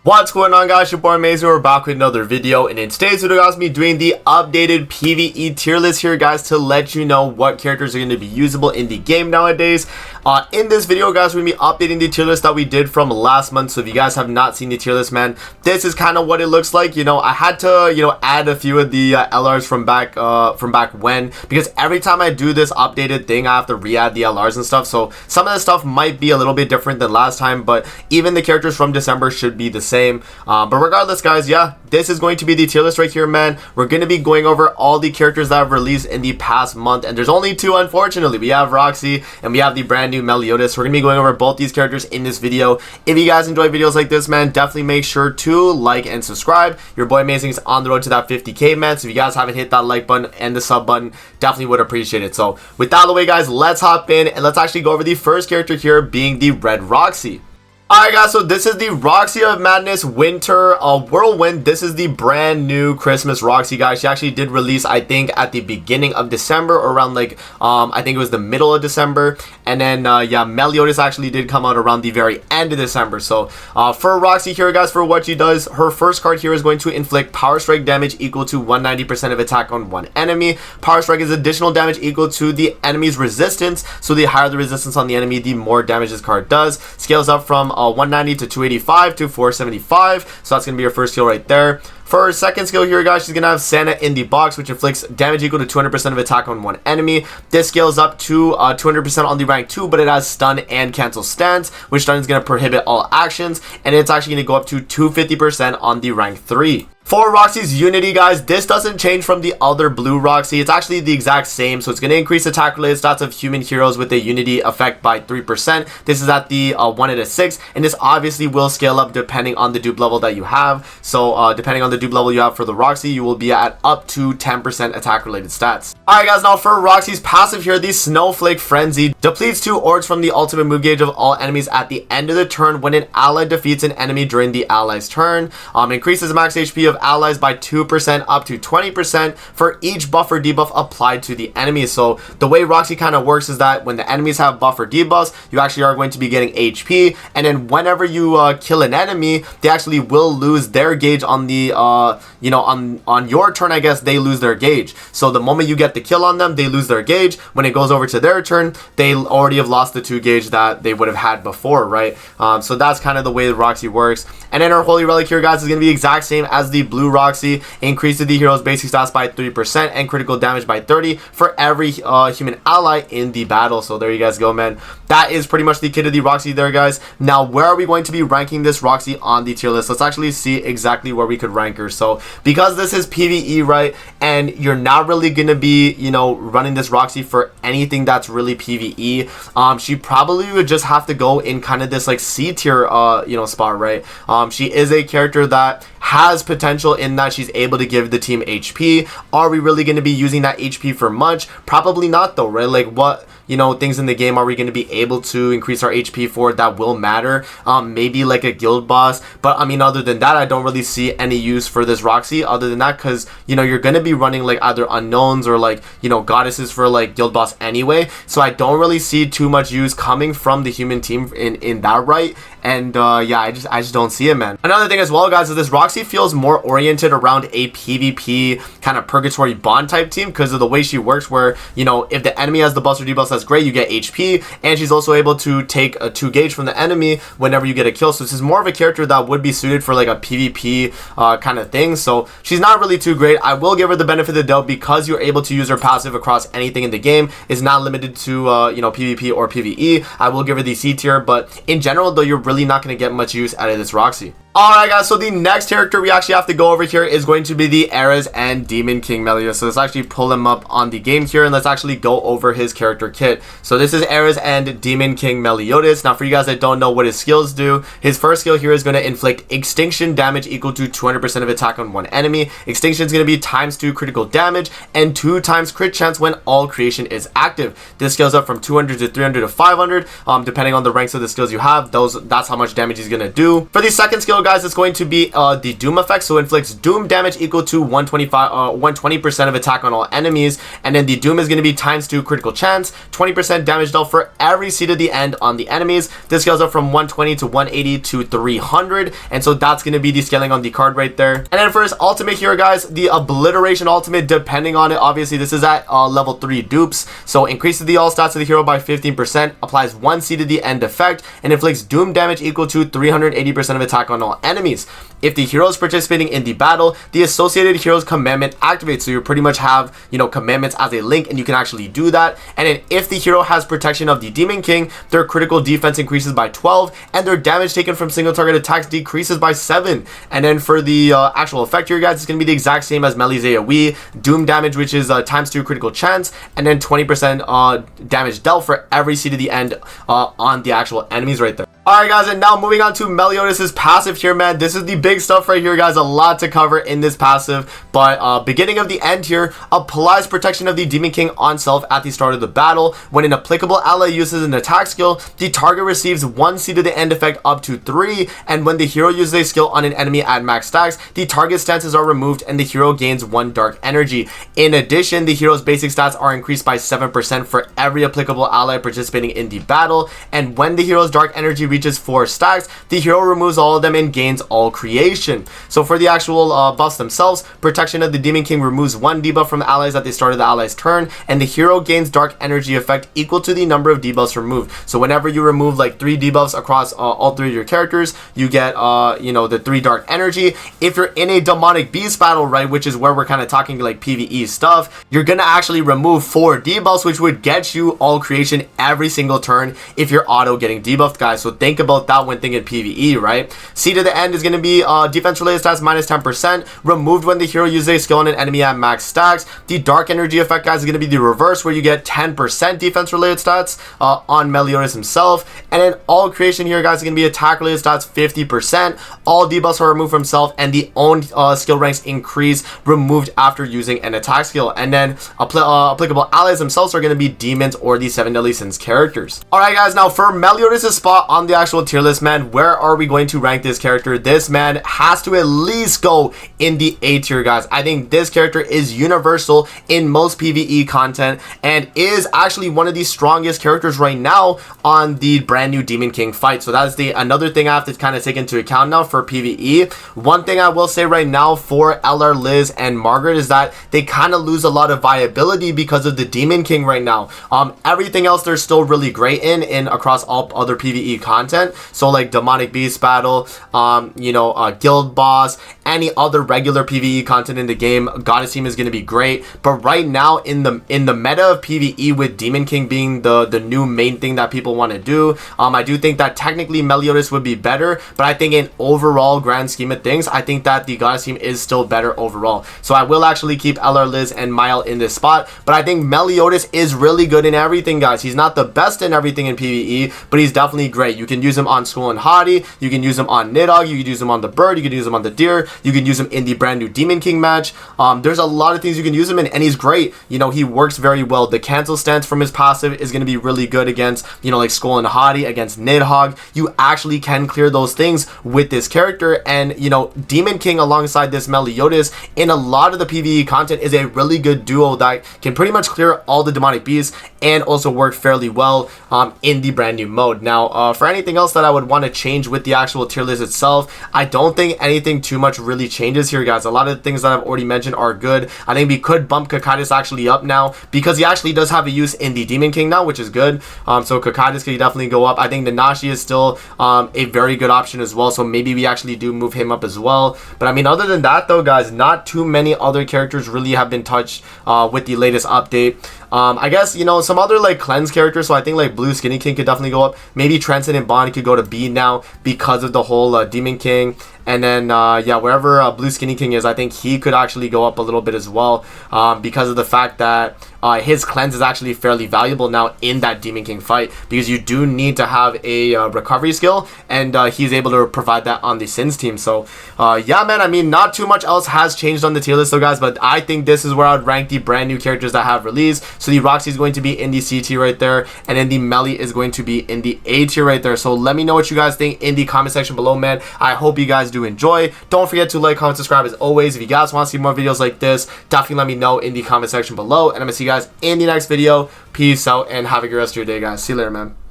What's going on, guys? Your boy Amazing. We're back with another video, and in today's video, guys, me doing the updated PVE tier list here, guys, to let you know what characters are going to be usable in the game nowadays. In this video, guys, we're going to be updating the tier list that we did from last month. So if you guys have not seen the tier list, man, this is kind of what it looks like. I had to add a few of the LRs from back when, because every time I do this updated thing, I have to re-add the LRs and stuff. So some of the stuff might be a little bit different than last time, but even the characters from December should be the same. But regardless, guys, yeah, this is going to be the tier list right here, man. We're going to be going over all the characters that have released in the past month, and there's only two, unfortunately. We have Roxy and we have the brand new Meliodas. We're going to be going over both these characters in this video. If you guys enjoy videos like this, man, definitely make sure to like and subscribe. Your boy Amazing is on the road to that 50K, man. So if you guys haven't hit that like button and the sub button, definitely would appreciate it. So with that out of the way, guys, let's hop in and let's actually go over the first character here, being the Red Roxy. Alright, guys, so this is the Roxy of Madness Winter Whirlwind. This is the brand new Christmas Roxy, guys. She actually did release, I think, at the beginning of December, or around like I think it was the middle of December. And then yeah, Meliodas actually did come out around the very end of December. So for Roxy here, guys, for what she does, her first card here is going to inflict power strike damage equal to 190% of attack on one enemy. Power strike is additional damage equal to the enemy's resistance. So the higher the resistance on the enemy, the more damage this card does. Scales up from 190 to 285 to 475. So that's gonna be your first skill right there. For her second skill here, guys, she's going to have Santa in the box, which inflicts damage equal to 200% of attack on one enemy. This scales up to 200% on the rank 2, but it has stun and cancel stance, which stun is going to prohibit all actions, and it's actually going to go up to 250% on the rank 3. For Roxy's Unity, guys, this doesn't change from the other blue Roxy. It's actually the exact same. So it's going to increase attack related stats of human heroes with a Unity effect by 3%. This is at the 1 out of 6. And this obviously will scale up depending on the dupe level that you have. So depending on the dupe level you have for the Roxy, you will be at up to 10% attack related stats. Alright, guys, now for Roxy's passive here, the Snowflake Frenzy depletes 2 orbs from the ultimate move gauge of all enemies at the end of the turn when an ally defeats an enemy during the ally's turn. Increases max HP of allies by 2% up to 20% for each buff or debuff applied to the enemy. So the way Roxy kind of works is that when the enemies have buff or debuffs, you actually are going to be getting HP, and then whenever you kill an enemy, they actually will lose their gauge on the on your turn. I guess they lose their gauge. So the moment you get the kill on them, they lose their gauge. When it goes over to their turn, they already have lost the 2 gauge that they would have had before, right? So that's kind of the way that Roxy works. And then our Holy Relic here, guys, is going to be the exact same as the blue Roxy. Increases the hero's basic stats by 3% and critical damage by 30 for every human ally in the battle. So there you guys go, man. That is pretty much the kit of the Roxy there, guys. Now, where are we going to be ranking this Roxy on the tier list? Let's actually see exactly where we could rank her. So because this is PVE, right, and you're not really going to be, running this Roxy for anything that's really PVE, she probably would just have to go in kind of this like C tier, spot, right? She is a character that has potential in that she's able to give the team HP. Are we really going to be using that HP for much? Probably not, though, right? Like, what things in the game are we going to be able to increase our HP for that will matter? Maybe like a guild boss, but I mean, other than that, I don't really see any use for this Roxy other than that, because you're going to be running like either unknowns or like goddesses for like guild boss anyway. So I don't really see too much use coming from the human team in that, right? And yeah, I just don't see it, man. Another thing as well, guys, is this Roxy feels more oriented around a PvP kind of purgatory bond type team because of the way she works, where if the enemy has the buffs or debuffs, that's great, you get HP, and she's also able to take a 2 gauge from the enemy whenever you get a kill. So this is more of a character that would be suited for like a PvP kind of thing. So she's not really too great. I will give her the benefit of the doubt because you're able to use her passive across anything in the game. It's not limited to PvP or PvE. I will give her the C tier, but in general, though, you're really not going to get much use out of this Roxy. Alright, guys, so the next character we actually have to go over here is going to be the Ares and Demon King Meliodas. So let's actually pull him up on the game here, and let's actually go over his character kit. So this is Ares and Demon King Meliodas. Now, for you guys that don't know what his skills do, his first skill here is going to inflict extinction damage equal to 200% of attack on one enemy. Extinction is going to be ×2 critical damage and 2 times crit chance when all creation is active. This scales up from 200 to 300 to 500, depending on the ranks of the skills you have. That's how much damage he's going to do. For the second skill, guys, is going to be the Doom effect. So inflicts Doom damage equal to 120% of attack on all enemies. And then the Doom is going to be times 2 critical chance, 20% damage dealt for every seed to the end on the enemies. This scales up from 120 to 180 to 300. And so that's going to be the scaling on the card right there. And then for his ultimate here, guys, the Obliteration ultimate, depending on it, obviously this is at level 3 dupes. So increases the all stats of the hero by 15%, applies 1 seed to the end effect, and inflicts Doom damage equal to 380% of attack on all enemies. If the hero is participating in the battle, the associated hero's commandment activates. So you pretty much have, you know, commandments as a link, and you can actually do that. And then if the hero has protection of the Demon King, their critical defense increases by 12, and their damage taken from single target attacks decreases by 7. And then for the actual effect here, guys, it's going to be the exact same as Meliodas AoE. Doom damage, which is times 2 critical chance, and then 20% damage dealt for every seed to the end on the actual enemies right there. Alright guys, and now moving on to Meliodas' passive here, man. This is the big stuff right here, guys. A lot to cover in this passive, but beginning of the end here, applies protection of the Demon King on self at the start of the battle. When an applicable ally uses an attack skill, the target receives 1 seed to the end effect up to 3, and when the hero uses a skill on an enemy at max stacks, the target stances are removed and the hero gains 1 dark energy. In addition, the hero's basic stats are increased by 7% for every applicable ally participating in the battle, and when the hero's dark energy reaches 4 stacks, the hero removes all of them and gains all creation. So for the actual buffs themselves, protection of the Demon King removes 1 debuff from allies at the start of the ally's turn, and the hero gains dark energy effect equal to the number of debuffs removed. So whenever you remove like 3 debuffs across all 3 of your characters, you get you know, the 3 dark energy. If you're in a demonic beast battle, right, which is where we're kind of talking like PVE stuff, you're gonna actually remove 4 debuffs, which would get you all creation every single turn if you're auto getting debuffed, guys. So think about that when thinking PVE, right? C to the end is going to be defense related stats minus 10%, removed when the hero uses a skill on an enemy at max stacks. The dark energy effect, guys, is going to be the reverse, where you get 10% defense related stats on Meliodas himself. And then all creation here, guys, is going to be attack related stats 50%. All debuffs are removed from self, and the own skill ranks increase, removed after using an attack skill. And then applicable allies themselves are going to be demons or the 7 deadly sins characters. Alright guys, now for Meliodas' spot on the actual tier list, man, where are we going to rank this character? This man has to at least go in the A tier, guys. I think this character is universal in most PvE content and is actually one of the strongest characters right now on the brand new Demon King fight. So that's another thing I have to kind of take into account now for PvE. One thing I will say right now for LR, Liz, and Margaret is that they kind of lose a lot of viability because of the Demon King right now. Everything else they're still really great in across all other PvE content. So like demonic beast battle, you know, guild boss, any other regular PvE content in the game, goddess team is going to be great. But right now in the meta of PvE, with Demon King being the new main thing that people want to do, I do think that technically Meliodas would be better, but I think in overall grand scheme of things, I think that the goddess team is still better overall. So I will actually keep LR, Liz, and Mile in this spot, but I think Meliodas is really good in everything, guys. He's not the best in everything in PvE, but he's definitely great. You can use him on Skull and Haughty, you can use him on Nidhogg, you can use him on the bird, you can use him on the deer, you can use him in the brand new Demon King match. There's a lot of things you can use him in, and he's great. You know, he works very well. The cancel stance from his passive is going to be really good against, you know, like Skull and Haughty, against Nidhogg. You actually can clear those things with this character, and you know, Demon King alongside this Meliodas in a lot of the PvE content is a really good duo that can pretty much clear all the demonic beasts and also work fairly well in the brand new mode. Now for anything else that I would want to change with the actual tier list itself, I don't think anything too much really changes here, guys. A lot of the things that I've already mentioned are good. I think we could bump Cocytus actually up now because he actually does have a use in the Demon King now, which is good. So Cocytus could definitely go up. I think Nanashi is still a very good option as well, so maybe we actually do move him up as well. But I mean, other than that though, guys, not too many other characters really have been touched with the latest update. I guess, you know, some other like cleanse characters, so I think like Blue Skinny King could definitely go up. Maybe Transcendent Bond could go to B now because of the whole Demon King. And then yeah, wherever Blue Skinny King is, I think he could actually go up a little bit as well, because of the fact that his cleanse is actually fairly valuable now in that Demon King fight, because you do need to have a recovery skill, and he's able to provide that on the Sins team. So yeah, man, I mean, not too much else has changed on the tier list though, guys, but I think this is where I would rank the brand new characters that have released. So the Roxy is going to be in the C tier right there, and then the Melly is going to be in the A tier right there. So let me know what you guys think in the comment section below, man. I hope you guys do do enjoy. Don't forget to like, comment, subscribe as always. If you guys want to see more videos like this, definitely let me know in the comment section below. And I'm going to see you guys in the next video. Peace out and have a good rest of your day, guys. See you later, man.